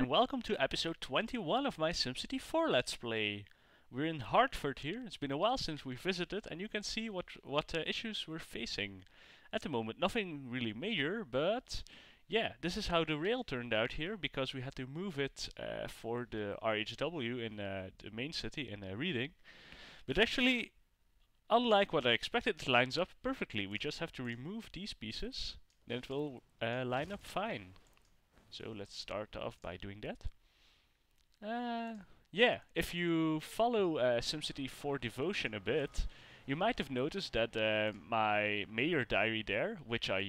welcome to episode 21 of my SimCity 4 Let's Play. We're in Hartford here. It's been a while since we visited, and you can see what issues we're facing. At the moment, nothing really major, but yeah, this is how the rail turned out here, because we had to move it for the RHW in the main city in Reading. But actually, unlike what I expected, it lines up perfectly. We just have to remove these pieces, then it will line up fine. So let's start off by doing that. Yeah, if you follow SimCity 4 Devotion a bit, you might have noticed that my mayor diary there, which I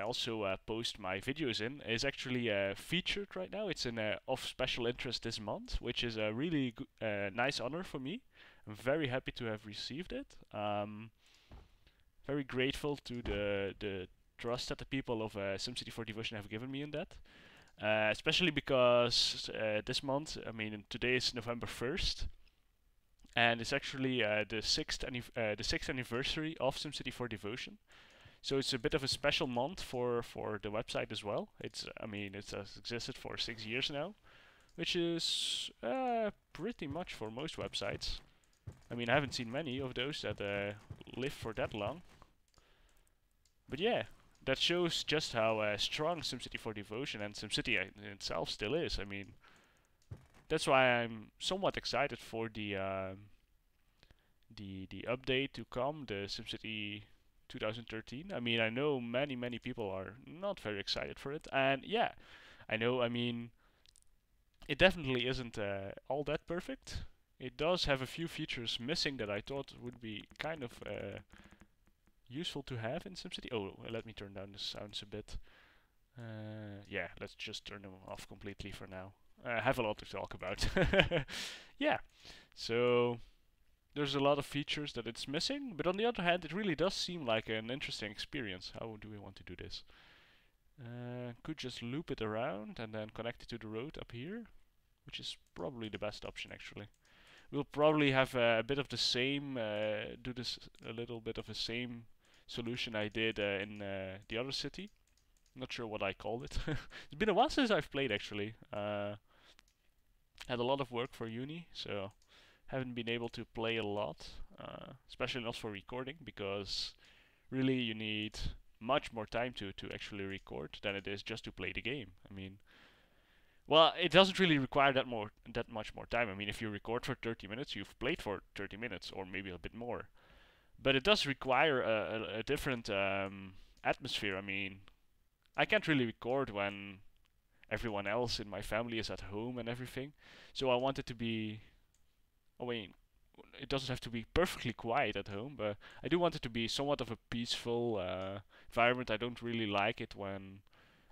also post my videos in, is actually featured right now. It's in of special interest this month, which is a really nice honor for me. I'm very happy to have received it. Very grateful to the trust that the people of SimCity 4 Devotion have given me in that. Especially because this month, I mean, today is November 1st, and it's actually the sixth anniversary of SimCity 4 Devotion. So it's a bit of a special month for the website as well. I mean, it has existed for 6 years now, which is pretty much for most websites. I mean, I haven't seen many of those that live for that long. But yeah, that shows just how strong SimCity 4 Devotion and SimCity in itself still is. I mean, that's why I'm somewhat excited for the update to come, the SimCity 2013. I mean, I know many people are not very excited for it, and yeah, I know. I mean, it definitely isn't all that perfect. It does have a few features missing that I thought would be kind of useful to have in SimCity. Oh, let me turn down the sounds a bit. Yeah, let's just turn them off completely for now. I have a lot to talk about. Yeah, so there's a lot of features that it's missing, but on the other hand, it really does seem like an interesting experience. How do we want to do this? Could just loop it around and then connect it to the road up here, which is probably the best option actually. We'll probably have a bit of the same, do this a little bit of the same solution I did in the other city. Not sure what I called it. It's been a while since I've played actually. Had a lot of work for uni, so haven't been able to play a lot, especially not for recording, because really you need much more time to actually record than it is just to play the game. I mean, well, it doesn't really require that much more time. I mean, if you record for 30 minutes, you've played for 30 minutes or maybe a bit more. But it does require a different atmosphere. I mean, I can't really record when everyone else in my family is at home and everything. So I want it to be. I mean, it doesn't have to be perfectly quiet at home, but I do want it to be somewhat of a peaceful environment. I don't really like it when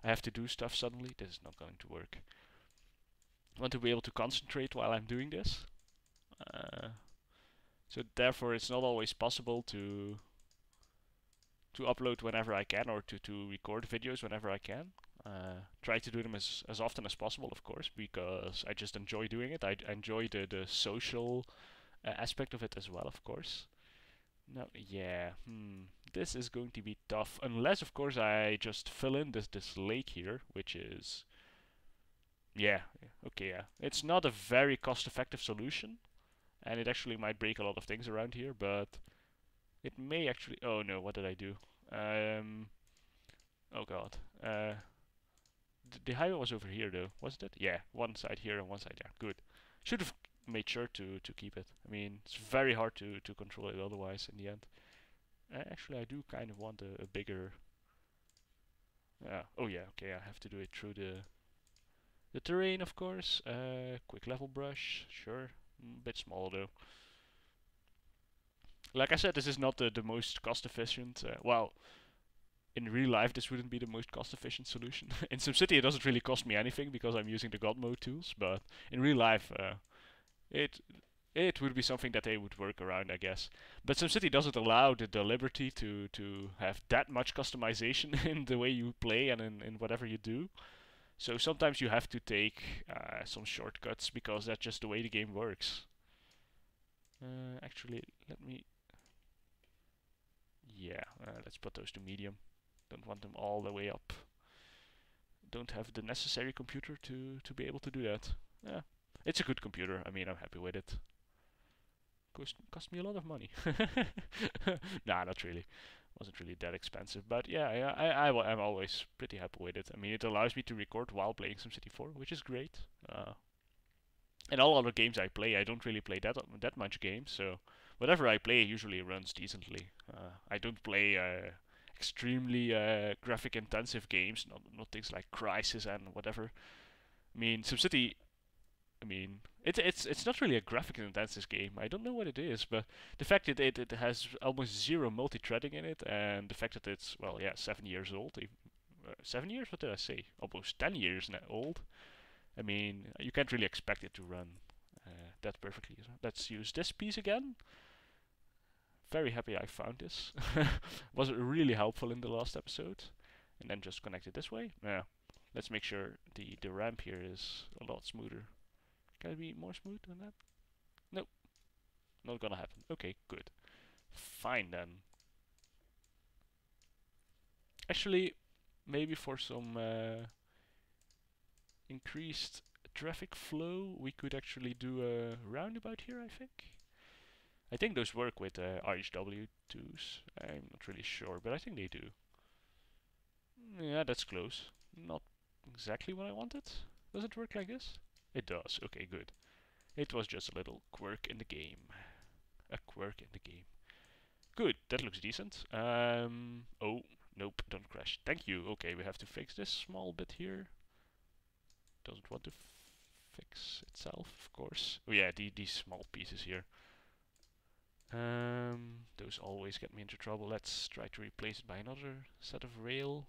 I have to do stuff suddenly. This is not going to work. I want to be able to concentrate while I'm doing this. So therefore, it's not always possible to upload whenever I can, or to record videos whenever I can. Try to do them as often as possible, of course, because I just enjoy doing it. I enjoy the social aspect of it as well, of course. Now, yeah, this is going to be tough, unless, of course, I just fill in this lake here, which is, yeah, okay, yeah. It's not a very cost-effective solution, and it actually might break a lot of things around here, but it may actually. Oh no, what did I do? Oh god. The highway was over here though, wasn't it? Yeah, one side here and one side there. Good. Should have made sure to keep it. I mean, it's very hard to control it otherwise in the end. Actually, I do kind of want a bigger. Oh yeah, okay. I have to do it through the terrain, of course. Quick level brush, sure. Bit small though. Like I said, this is not the most cost efficient. Well, in real life, this wouldn't be the most cost-efficient solution. In SimCity, it doesn't really cost me anything because I'm using the God mode tools, but in real life, it it would be something that they would work around, I guess. But SimCity doesn't allow the liberty to have that much customization in the way you play and in whatever you do. So sometimes you have to take some shortcuts because that's just the way the game works. Actually, let me. Yeah, let's put those to medium. Don't want them all the way up. don't have the necessary computer to be able to do that. Yeah, it's a good computer. I mean, I'm happy with it. Cost me a lot of money. Nah, not really. Wasn't really that expensive, but yeah, I'm always pretty happy with it. I mean, it allows me to record while playing SimCity 4, which is great. And all other games I play, I don't really play that much games, so whatever I play usually runs decently. I don't play extremely graphic intensive games, not things like Crysis and whatever. I mean, SimCity. I mean, it's not really a graphic intensive game. I don't know what it is, but the fact that it has almost zero multi-threading in it, and the fact that it's, well, yeah, 7 years old. 7 years? What did I say? Almost 10 years old. I mean, you can't really expect it to run that perfectly. Let's use this piece again. Very happy I found this. Was really helpful in the last episode. And then just connect it this way. Yeah. Let's make sure the ramp here is a lot smoother. Can it be more smooth than that? Nope. Not gonna happen. Okay, good. Fine then. Actually, maybe for some increased traffic flow, we could actually do a roundabout here, I think. I think those work with RHW2s. I'm not really sure, but I think they do. Yeah, that's close. Not exactly what I wanted. Does it work like this? It does. Okay, good. It was just a little quirk in the game. A quirk in the game. Good, that looks decent. Oh, nope, don't crash. Thank you. Okay, we have to fix this small bit here. Doesn't want to fix itself, of course. Oh yeah, these small pieces here. Those always get me into trouble. Let's try to replace it by another set of rail.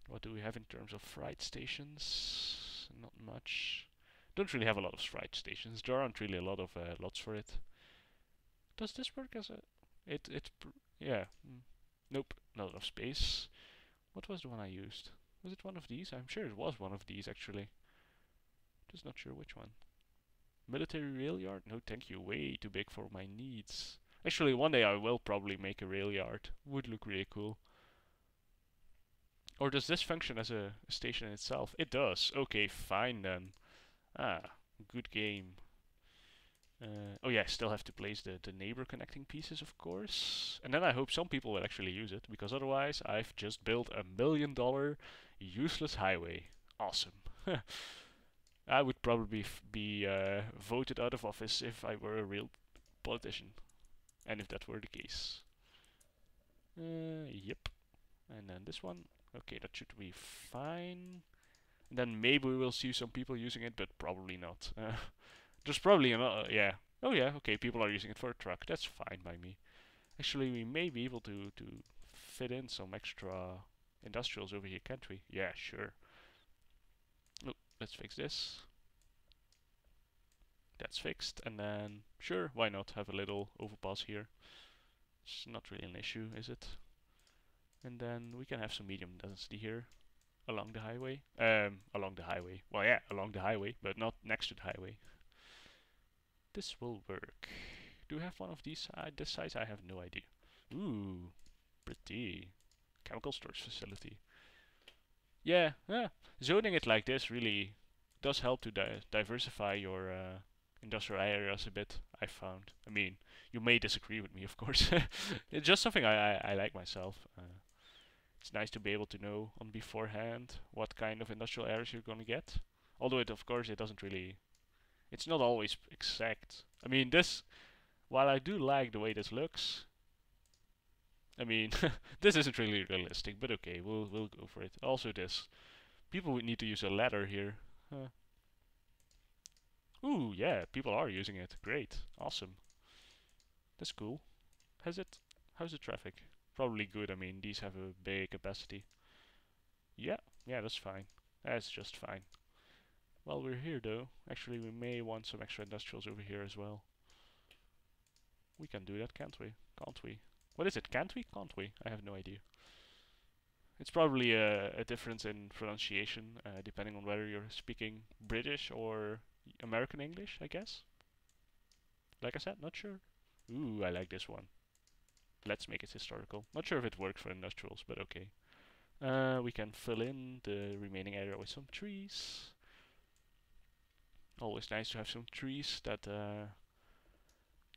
What do we have in terms of freight stations? Not much. Don't really have a lot of freight stations. There aren't really a lot of lots for it. Does this work as a... yeah. Nope, not enough space. What was the one I used? Was it one of these? I'm sure it was one of these, actually. Just not sure which one. Military rail yard? No, thank you. Way too big for my needs. Actually, one day I will probably make a rail yard. Would look really cool. Or does this function as a station in itself? It does. Okay, fine then. Ah, good game. Oh yeah, still have to place the neighbor connecting pieces, of course. And then I hope some people will actually use it, because otherwise I've just built $1 million useless highway. Awesome. I would probably be voted out of office if I were a real politician. And if that were the case. Yep. And then this one. Okay, that should be fine. And then maybe we will see some people using it, but probably not. There's probably another, yeah. Oh yeah, okay, people are using it for a truck. That's fine by me. Actually, we may be able to fit in some extra industrials over here, can't we? Yeah, sure. Oh, let's fix this. That's fixed, and then, sure, why not have a little overpass here? It's not really an issue, is it? And then we can have some medium density here along the highway. Along the highway. Well, yeah, along the highway, but not next to the highway. This will work. Do we have one of these this size? I have no idea. Ooh, pretty. Chemical storage facility. Yeah, zoning it like this really does help to diversify your industrial areas a bit, I found. I mean, you may disagree with me, of course. It's just something I like myself. It's nice to be able to know on beforehand what kind of industrial areas you're gonna get. Although it, of course, it doesn't really... It's not always exact. I mean, this... While I do like the way this looks... I mean, this isn't really realistic, but okay, we'll go for it. Also this. People would need to use a ladder here. Ooh, yeah, people are using it. Great. Awesome. That's cool. How's the traffic? Probably good. I mean, these have a big capacity. Yeah, that's fine. That's just fine. While we're here though, actually we may want some extra industrials over here as well. We can do that, can't we? Can't we? What is it? Can't we? Can't we? I have no idea. It's probably a difference in pronunciation, depending on whether you're speaking British or American English, I guess. Like I said, not sure. Ooh, I like this one. Let's make it historical. Not sure if it works for industrials, but okay. We can fill in the remaining area with some trees. Always nice to have some trees that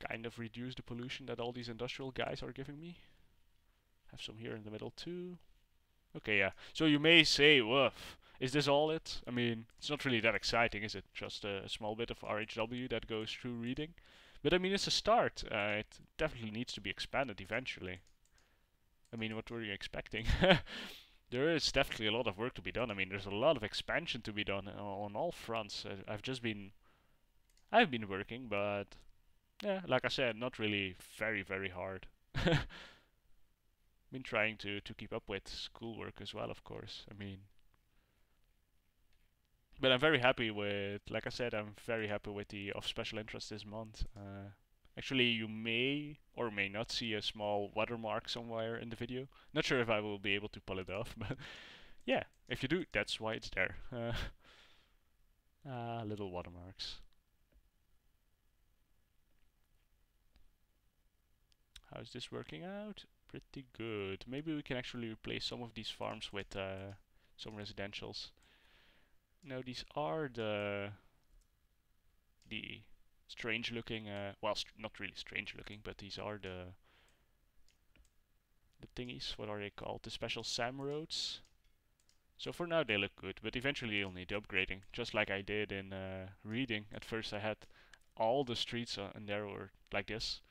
kind of reduce the pollution that all these industrial guys are giving me. Have some here in the middle too. Okay, yeah. So you may say, woof, is this all it? I mean, it's not really that exciting, is it? Just a small bit of RHW that goes through reading. But I mean, it's a start. It definitely needs to be expanded eventually. I mean, what were you expecting? There is definitely a lot of work to be done. I mean, there's a lot of expansion to be done on all fronts. I've been working, but yeah, like I said, not really very hard. Been trying to keep up with schoolwork as well, of course. I mean, but I'm very happy with, like I said, I'm very happy with the of special interest this month. Actually, you may or may not see a small watermark somewhere in the video. Not sure if I will be able to pull it off, but yeah, if you do, that's why it's there. Little watermarks. How's this working out? Pretty good. Maybe we can actually replace some of these farms with some residentials. Now these are the strange looking, well, not really strange looking, but these are the thingies. What are they called? The special SAM roads. So for now they look good, but eventually you'll need upgrading, just like I did in reading. At first I had all the streets in there were like this,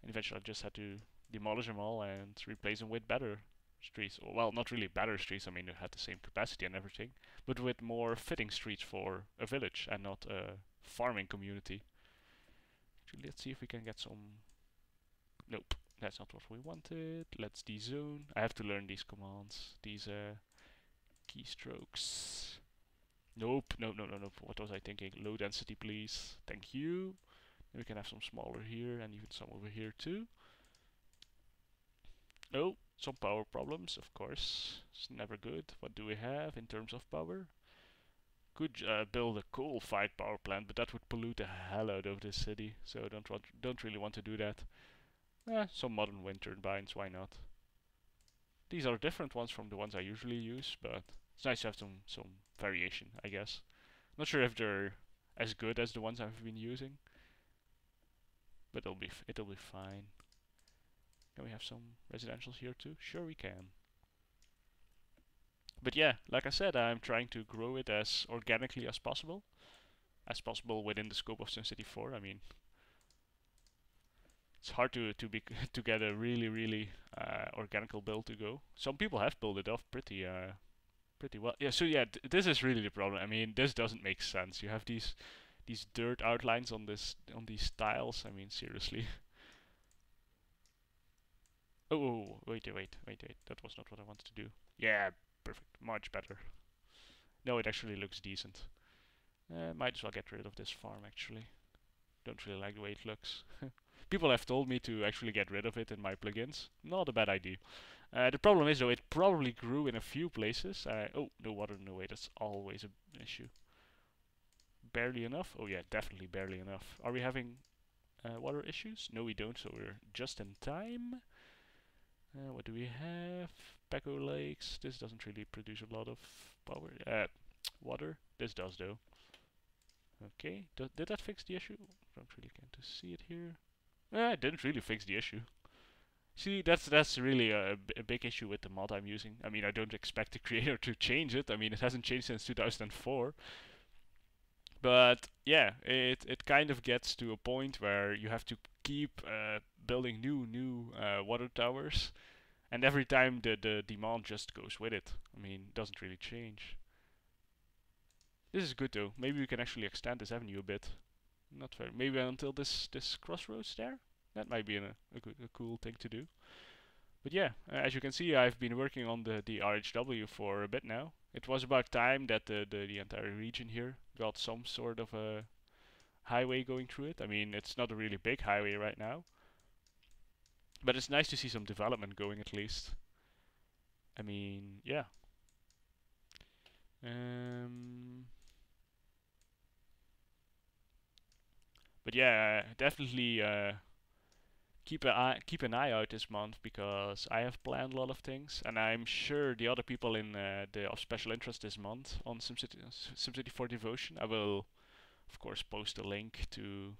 and eventually I just had to demolish them all and replace them with better streets. Well, not really better streets, I mean they had the same capacity and everything, but with more fitting streets for a village and not a farming community. Actually, let's see if we can get some... Nope, that's not what we wanted. Let's dezone. I have to learn these commands, these keystrokes. Nope, no. What was I thinking? Low density, please. Thank you. Then we can have some smaller here and even some over here too. Oh, some power problems, of course. It's never good. What do we have in terms of power? Could build a coal-fired power plant, but that would pollute the hell out of this city. So I don't really want to do that. Some modern wind turbines, why not? These are different ones from the ones I usually use, but it's nice to have some variation, I guess. Not sure if they're as good as the ones I've been using, but it'll be fine. Can we have some residentials here too? Sure we can. But yeah, like I said, I'm trying to grow it as organically as possible within the scope of SimCity 4. I mean, it's hard to get a really organical build to go. Some people have built it off pretty well. Yeah, so yeah, this is really the problem. I mean, this doesn't make sense. You have these dirt outlines on these tiles. I mean, seriously. Oh, wait. That was not what I wanted to do. Yeah, perfect. Much better. No, it actually looks decent. Might as well get rid of this farm, actually. Don't really like the way it looks. People have told me to actually get rid of it in my plugins. Not a bad idea. The problem is, though, it probably grew in a few places. Oh, no water, no way. That's always an issue. Barely enough? Oh yeah, definitely barely enough. Are we having water issues? No, we don't, so we're just in time. What do we have? Pecco Lakes. This doesn't really produce a lot of power. Water. This does, though. Okay. Did that fix the issue? Don't really get to see it here. It didn't really fix the issue. See, that's really a big issue with the mod I'm using. I mean, I don't expect the creator to change it. I mean, it hasn't changed since 2004. But yeah, it kind of gets to a point where you have to keep building new water towers, and every time the demand just goes with it. I mean, it doesn't really change. This is good though. Maybe we can actually extend this avenue a bit. Not very. Maybe until this crossroads there. That might be a cool thing to do. But yeah, as you can see, I've been working on the RHW for a bit now. It was about time that the entire region here got some sort of a highway going through it. I mean, it's not a really big highway right now, but it's nice to see some development going at least. I mean, yeah. But yeah, definitely keep an eye out this month because I have planned a lot of things, and I'm sure the other people in the of special interest this month on SimCity 4 Devotion. I will, of course, post a link to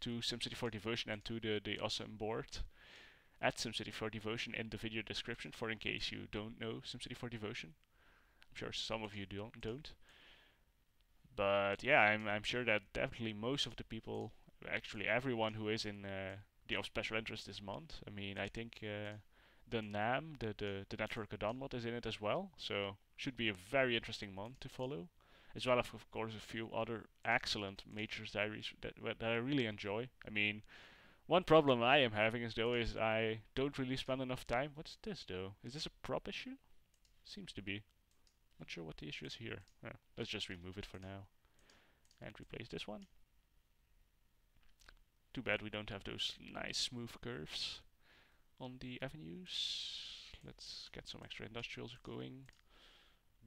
SimCity 4 Devotion and to the awesome board at SimCity 4 Devotion in the video description for in case you don't know SimCity 4 Devotion. I'm sure some of you don't. But yeah, I'm sure that definitely most of the people, actually everyone who is in the of special interest this month. I mean, I think the NAM, the Network Adan mod is in it as well. So should be a very interesting month to follow, as well as of course a few other excellent Major's Diaries that I really enjoy. I mean, one problem I am having is I don't really spend enough time. What's this though? Is this a prop issue? Seems to be. Not sure what the issue is here. Let's just remove it for now and replace this one. Too bad we don't have those nice smooth curves on the avenues. Let's get some extra industrials going.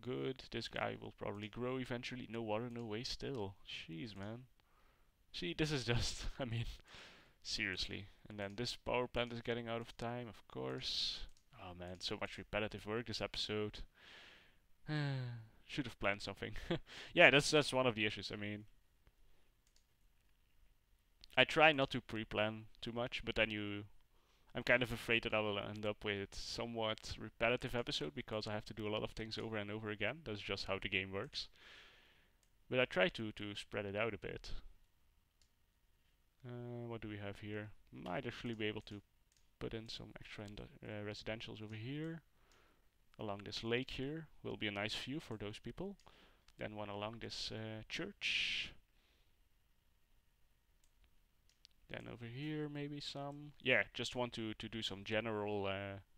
Good. This guy will probably grow eventually. No water, no waste still. Jeez, man. See, this is just, I mean, seriously. And then this power plant is getting out of time, of course. Oh man, so much repetitive work this episode. Should have planned something. Yeah, that's one of the issues. I mean, I try not to pre-plan too much, but then I'm kind of afraid that I will end up with somewhat repetitive episode because I have to do a lot of things over and over again. That's just how the game works. But I try to spread it out a bit. What do we have here? Might actually be able to put in some extra residentials over here. Along this lake here will be a nice view for those people. Then one along this church. Then over here maybe some. Yeah, just want to do some general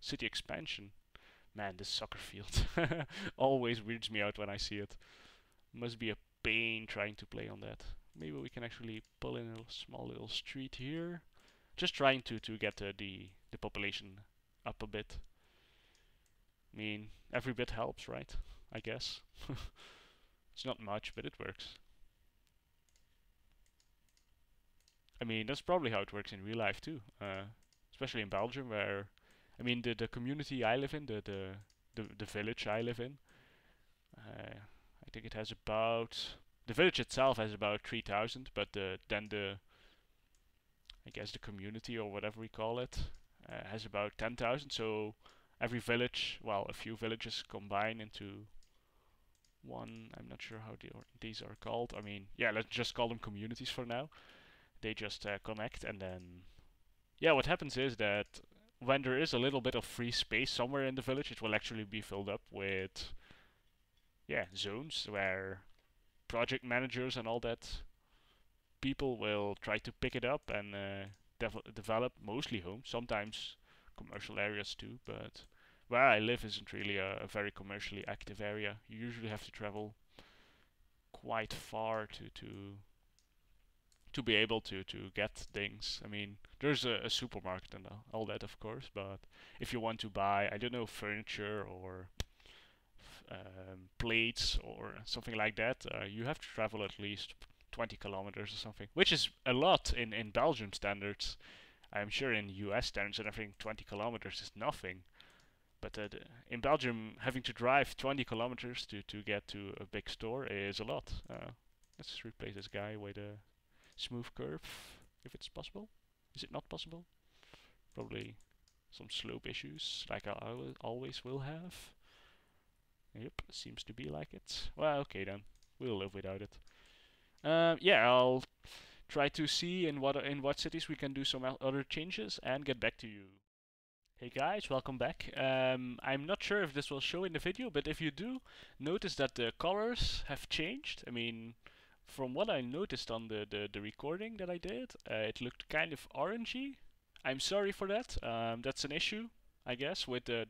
city expansion. Man, this soccer field always weirds me out when I see it. Must be a pain trying to play on that. Maybe we can actually pull in a small little street here. Just trying to get the population up a bit. I mean, every bit helps, right? I guess. It's not much, but it works. I mean, that's probably how it works in real life too. Especially in Belgium, where, I mean, the community I live in, the village I live in, I think it has about, the village itself has about 3,000, but then I guess the community or whatever we call it, has about 10,000. So every village, well, a few villages combine into one. I'm not sure how these are called. I mean, yeah, let's just call them communities for now. They just connect, and then, yeah, what happens is that when there is a little bit of free space somewhere in the village, it will actually be filled up with, yeah, zones where project managers and all that people will try to pick it up and develop mostly homes, sometimes commercial areas too, but where I live isn't really a very commercially active area. You usually have to travel quite far to be able to get things. I mean, there's a supermarket and all that, of course, but if you want to buy, I don't know, furniture or plates or something like that, you have to travel at least 20 kilometers or something, which is a lot in Belgium standards. I'm sure in US standards and everything, 20 kilometers is nothing. But in Belgium, having to drive 20 kilometers to get to a big store is a lot. Let's replace this guy with a smooth curve, if it's possible. Is it not possible? Probably some slope issues, like I always will have. Yep, seems to be like it. Well, okay then, we'll live without it. Yeah, I'll try to see in what cities we can do some other changes and get back to you. Hey guys, welcome back. I'm not sure if this will show in the video, but if you do, notice that the colors have changed. I mean, from what I noticed on the recording that I did, it looked kind of orangey. I'm sorry for that. That's an issue, I guess, with the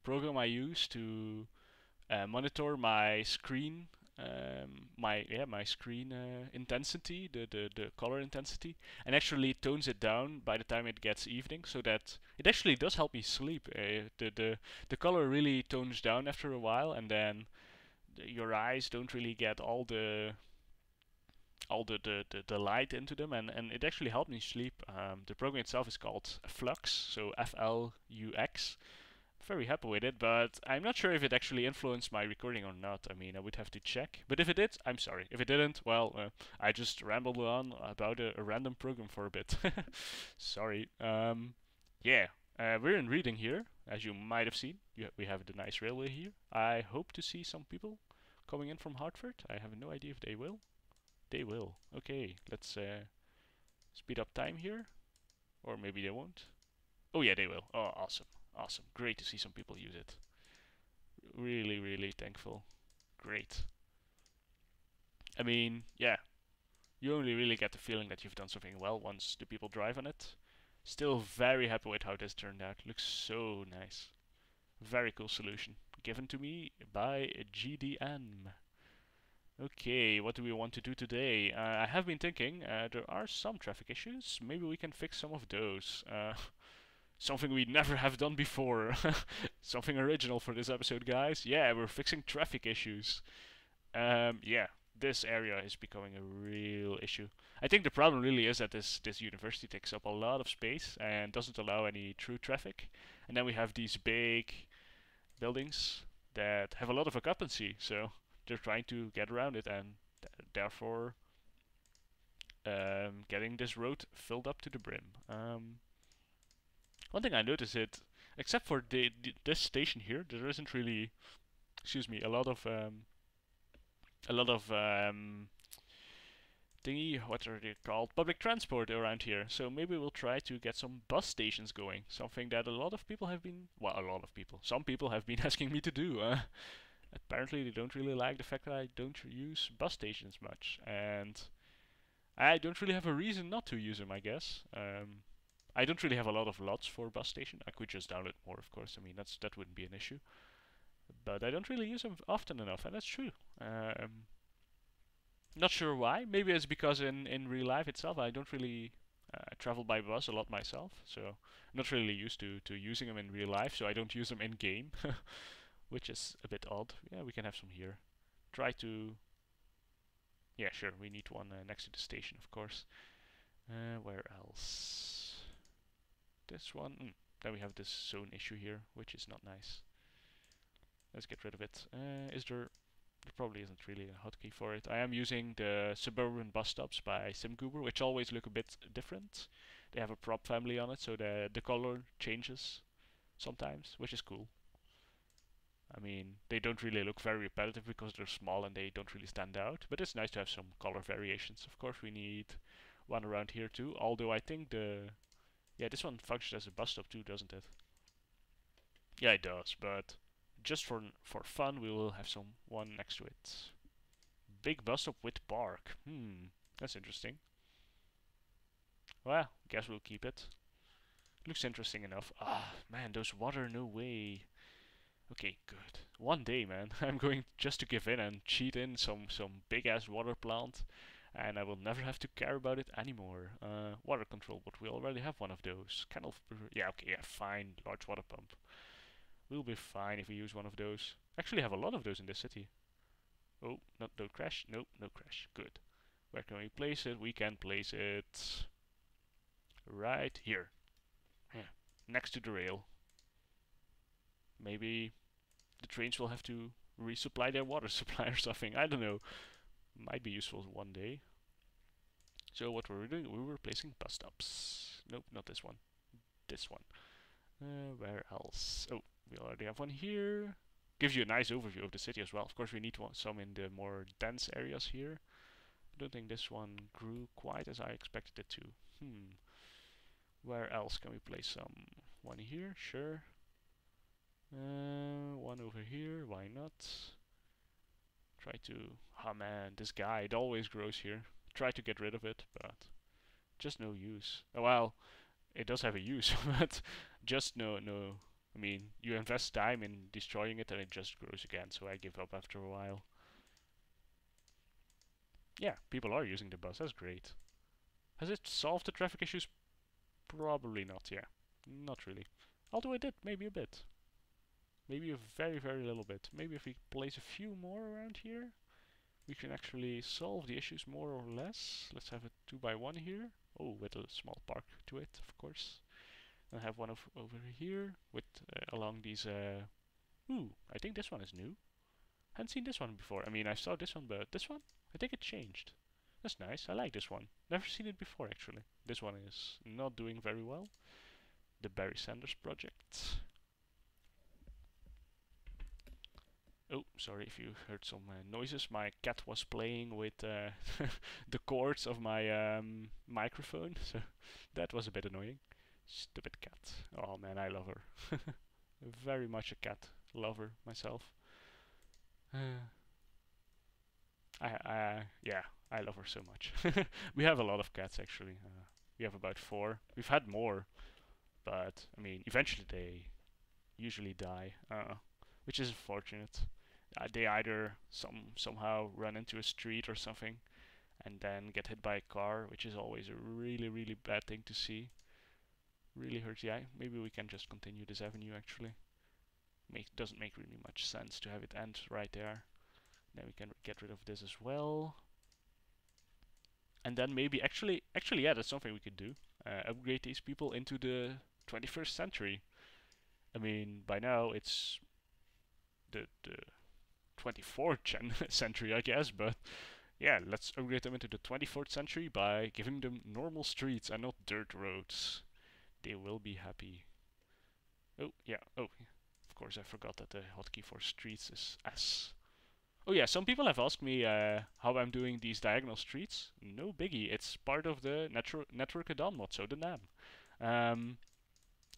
program I use to monitor my screen, my screen intensity, the color intensity, and actually tones it down by the time it gets evening, so that it actually does help me sleep. The color really tones down after a while, and then your eyes don't really get all the all the light into them, and it actually helped me sleep. The program itself is called Flux, so Flux. Very happy with it, but I'm not sure if it actually influenced my recording or not. I mean, I would have to check. But if it did, I'm sorry. If it didn't, well, I just rambled on about a random program for a bit. Sorry. Yeah, we're in reading here, as you might have seen. We have the nice railway here. I hope to see some people coming in from Hartford. I have no idea if they will. They will. Okay, let's speed up time here. Or maybe they won't. Oh yeah, they will. Oh, awesome. Awesome. Great to see some people use it. Really, really thankful. Great. I mean, yeah, you only really get the feeling that you've done something well once the people drive on it. Still very happy with how this turned out. Looks so nice. Very cool solution. Given to me by GDM. Okay, what do we want to do today? I have been thinking, there are some traffic issues. Maybe we can fix some of those. Something we never have done before. Something original for this episode, guys. Yeah, we're fixing traffic issues. Yeah, this area is becoming a real issue. I think the problem really is that this university takes up a lot of space and doesn't allow any through traffic. And then we have these big buildings that have a lot of occupancy, so they're trying to get around it, and therefore getting this road filled up to the brim. One thing I noticed it, except for this station here, there isn't really, excuse me, a lot of thingy, what are they called? Public transport around here. So maybe we'll try to get some bus stations going. Something that a lot of people have been, well, a lot of people, some people have been asking me to do. Apparently they don't really like the fact that I don't use bus stations much, and I don't really have a reason not to use them, I guess. I don't really have a lot of lots for bus station. I could just download more, of course. I mean, that wouldn't be an issue. But I don't really use them often enough, and that's true. Not sure why. Maybe it's because in real life itself, I don't really travel by bus a lot myself. So I'm not really used to using them in real life. So I don't use them in game, which is a bit odd. Yeah, we can have some here. Try to. Yeah, sure. We need one next to the station, of course. Where else? This one. Then we have this zone issue here, which is not nice. Let's get rid of it. Is there... There probably isn't really a hotkey for it. I am using the suburban bus stops by SimGoober, which always look a bit different. They have a prop family on it, so the color changes sometimes, which is cool. I mean, they don't really look very repetitive because they're small and they don't really stand out, but it's nice to have some color variations. Of course, we need one around here too, although I think yeah, this one functions as a bus stop too, doesn't it? Yeah, it does, but just for fun, we will have one next to it. Big bus stop with park. That's interesting. Well, guess we'll keep it. Looks interesting enough. Ah, man, those water, no way. Okay, good. One day, man, I'm going just to give in and cheat in some big ass water plant, and I will never have to care about it anymore. Water control, but we already have one of those. Kind of, yeah, okay, yeah, fine. Large water pump. We'll be fine if we use one of those. Actually have a lot of those in this city. Oh, no crash. Nope, no crash. Good. Where can we place it? We can place it right here. Yeah, next to the rail. Maybe the trains will have to resupply their water supply or something. I don't know. Might be useful one day. So what were we doing? We were placing bus stops. Nope, not this one. This one. Where else? Oh, we already have one here. Gives you a nice overview of the city as well. Of course, we need some in the more dense areas here. I don't think this one grew quite as I expected it to. Where else can we place some? One here, sure. One over here, why not? Try to... Oh man, this guy, it always grows here. Try to get rid of it, but just no use. Oh, well, it does have a use, but just no. I mean, you invest time in destroying it and it just grows again, so I give up after a while. Yeah, people are using the bus, that's great. Has it solved the traffic issues? Probably not, yeah. Not really. Although it did, maybe a bit. Maybe a very, very little bit. Maybe if we place a few more around here. we can actually solve the issues more or less. Let's have a 2x1 here. Oh, with a small park to it, of course. And have one over here with along these. Ooh, I think this one is new. Hadn't seen this one before. I mean, I saw this one, but this one, I think it changed. That's nice. I like this one. Never seen it before, actually. This one is not doing very well. The Barry Sanders project. Oh, sorry if you heard some noises. My cat was playing with the cords of my microphone, so that was a bit annoying. Stupid cat. Oh man, I love her. Very much a cat lover myself. Yeah, I love her so much. We have a lot of cats actually. We have about 4. We've had more, but I mean, eventually they usually die, which is unfortunate. They either somehow run into a street or something, and then get hit by a car, which is always a really bad thing to see. Really hurts the eye. Maybe we can just continue this avenue actually. Doesn't make really much sense to have it end right there. Then we can get rid of this as well. And then maybe actually yeah, that's something we could do. Upgrade these people into the 21st century. I mean, by now it's the 24th century, I guess, but yeah, let's upgrade them into the 24th century by giving them normal streets and not dirt roads. They will be happy. Oh, yeah. Oh, of course, I forgot that the hotkey for streets is S. Oh yeah, some people have asked me how I'm doing these diagonal streets. No biggie, it's part of the network add-on mod, so the NAM.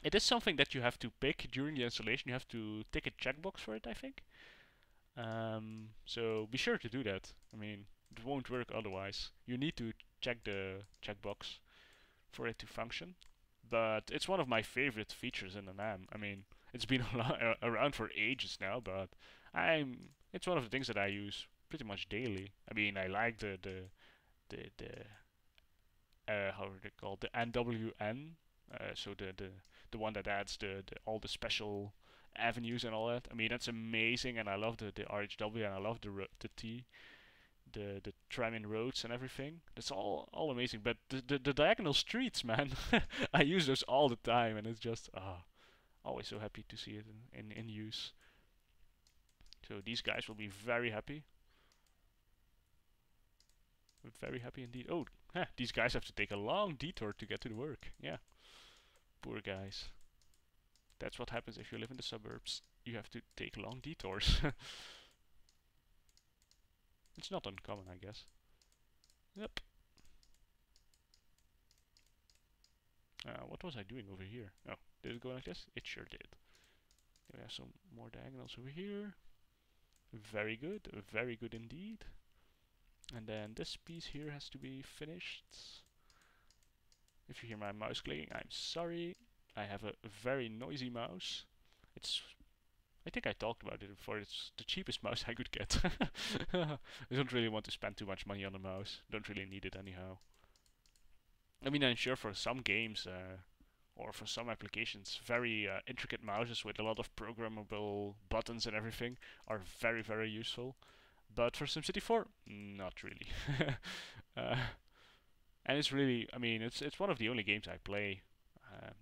It is something that you have to pick during the installation. You have to tick a checkbox for it, I think. So be sure to do that. I mean, it won't work otherwise. You need to check the checkbox for it to function. But it's one of my favorite features in the NAM. I mean, it's been around for ages now, but it's one of the things that I use pretty much daily. I mean, I like the how are they called? The NWN. So the one that adds all the special avenues and all that. I mean, that's amazing, and I love the RHW, and I love the T, the tram in roads and everything. That's all amazing. But the diagonal streets, man, I use those all the time, and it's just always so happy to see it in use. So these guys will be very happy. Very happy indeed. Oh, these guys have to take a long detour to get to the work. Yeah, poor guys. That's what happens if you live in the suburbs. You have to take long detours. It's not uncommon, I guess. Yep. What was I doing over here? Oh, did it go like this? It sure did. We have some more diagonals over here. Very good indeed. And then this piece here has to be finished. If you hear my mouse clicking, I'm sorry. I have a very noisy mouse. I think I talked about it before. It's the cheapest mouse I could get. I don't really want to spend too much money on the mouse. Don't really need it anyhow. I mean, I'm sure for some games or for some applications, very intricate mouses with a lot of programmable buttons and everything are very useful. But for SimCity 4, not really. And it's really, I mean, it's one of the only games I play.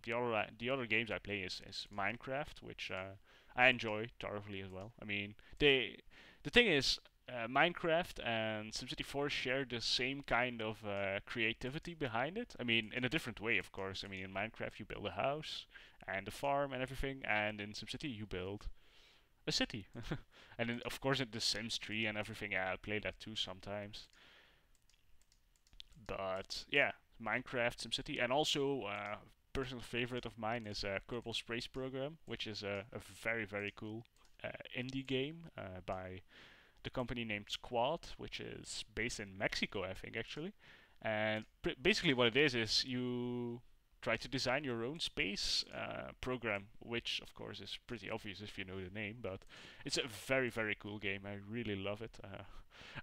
The other games I play is Minecraft, which I enjoy thoroughly as well. I mean, the thing is, Minecraft and SimCity 4 share the same kind of creativity behind it. I mean, in a different way, of course. I mean, in Minecraft you build a house and a farm and everything, and in SimCity you build a city. And then, of course, in the Sims tree and everything, yeah, I play that too sometimes. But yeah, Minecraft, SimCity, and also personal favorite of mine is Kerbal Space Program, which is a very cool indie game by the company named Squad, which is based in Mexico, I think actually. And basically, what it is you try to design your own space program, which of course is pretty obvious if you know the name, but it's a very cool game. I really love it.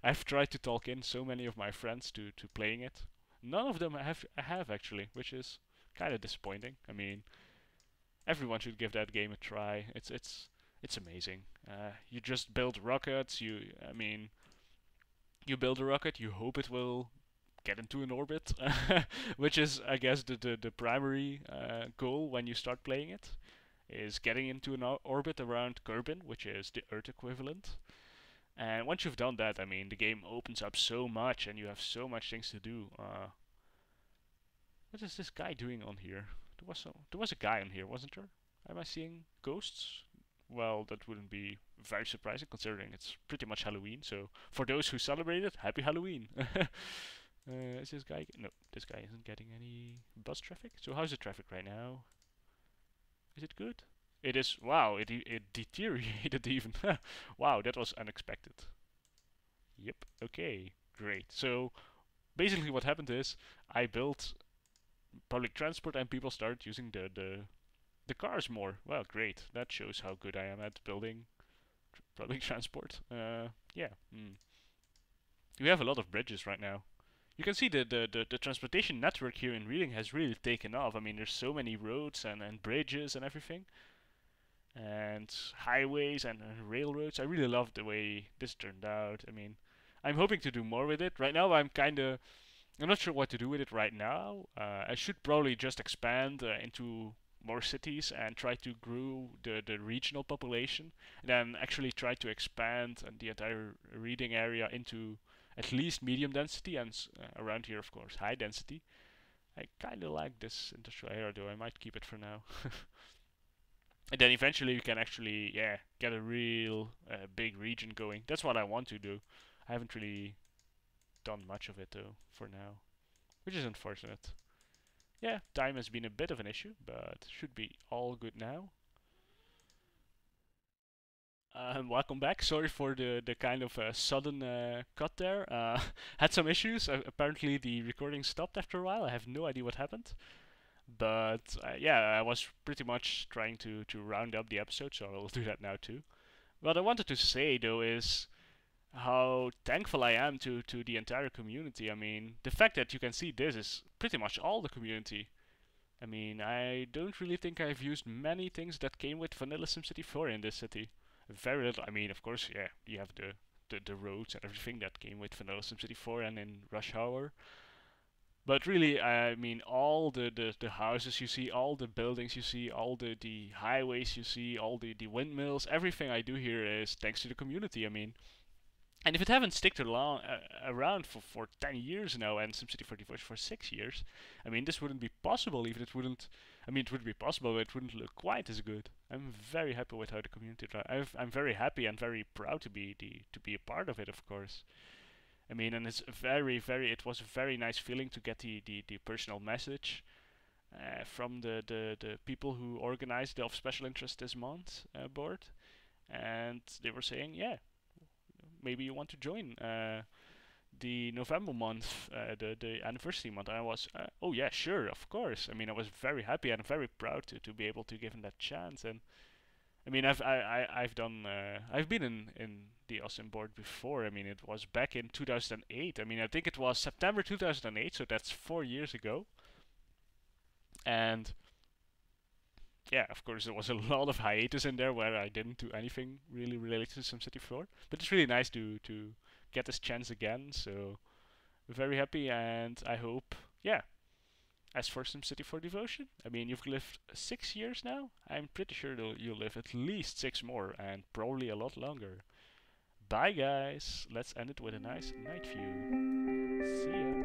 I've tried to talk in so many of my friends to playing it. None of them have actually, which is kind of disappointing. I mean, everyone should give that game a try. It's amazing. You just build rockets. I mean, You build a rocket, you hope it will get into an orbit, which is, I guess, the primary goal when you start playing it, is getting into an orbit around Kerbin, which is the Earth equivalent. And once you've done that, I mean, the game opens up so much, and you have so much things to do. What is this guy doing on here? There was a guy on here, wasn't there? Am I seeing ghosts? Well, that wouldn't be very surprising considering it's pretty much Halloween. So for those who celebrate it, happy Halloween. Is this guy? No, this guy isn't getting any bus traffic. So how's the traffic right now? Is it good? It is. Wow, it deteriorated even. Wow, that was unexpected. Yep. Okay. Great. So basically, what happened is I built public transport and people started using the cars more. Well, great. That shows how good I am at building public transport. Yeah. We have a lot of bridges right now. You can see the transportation network here in Reading has really taken off. I mean, there's so many roads and bridges and everything, and highways and railroads. I really love the way this turned out. I mean, I'm hoping to do more with it. Right now, I'm not sure what to do with it right now. I should probably just expand into more cities and try to grow the regional population, and then actually try to expand the entire Reading area into at least medium density and around here, of course, high density. I kind of like this industrial area, though. I might keep it for now. And then eventually we can actually, yeah, get a real big region going. That's what I want to do. I haven't really done much of it, though, for now, which is unfortunate. Yeah, time has been a bit of an issue, but should be all good now. Welcome back. Sorry for the kind of sudden cut there. Had some issues. Apparently the recording stopped after a while. I have no idea what happened. But yeah, I was pretty much trying to round up the episode, so I'll do that now too. What I wanted to say though is how thankful I am to the entire community. I mean, the fact that you can see this is pretty much all the community. I mean, I don't really think I've used many things that came with vanilla SimCity 4 in this city. Very little. I mean, of course, yeah, you have the roads and everything that came with vanilla SimCity 4 and in Rush Hour. But really, I mean, all the houses you see, all the buildings you see, all the highways you see, all the windmills, everything I do here is thanks to the community. I mean, and if it haven't sticked along around for 10 years now and SimCity 44 for 6 years, I mean, this wouldn't be possible. Even it wouldn't. I mean, it would be possible, but it wouldn't look quite as good. I'm very happy with how the community. I'm very happy and very proud to be a part of it, of course. I mean, and it's very. It was a very nice feeling to get the personal message from the people who organized the of special interest this month board, and they were saying, yeah, maybe you want to join the November month, the anniversary month. And I was, oh yeah, sure, of course. I mean, I was very happy and very proud to be able to give him that chance. And I mean, I've done I've been in the Awesome board before. I mean, it was back in 2008. I mean, I think it was September 2008, so that's 4 years ago. And yeah, of course, there was a lot of hiatus in there where I didn't do anything really related to SimCity 4. But it's really nice to get this chance again. So very happy, and I hope, yeah. As for SimCity 4 Devotion, I mean, you've lived 6 years now. I'm pretty sure you'll live at least 6 more, and probably a lot longer. Bye, guys. Let's end it with a nice night view. See ya.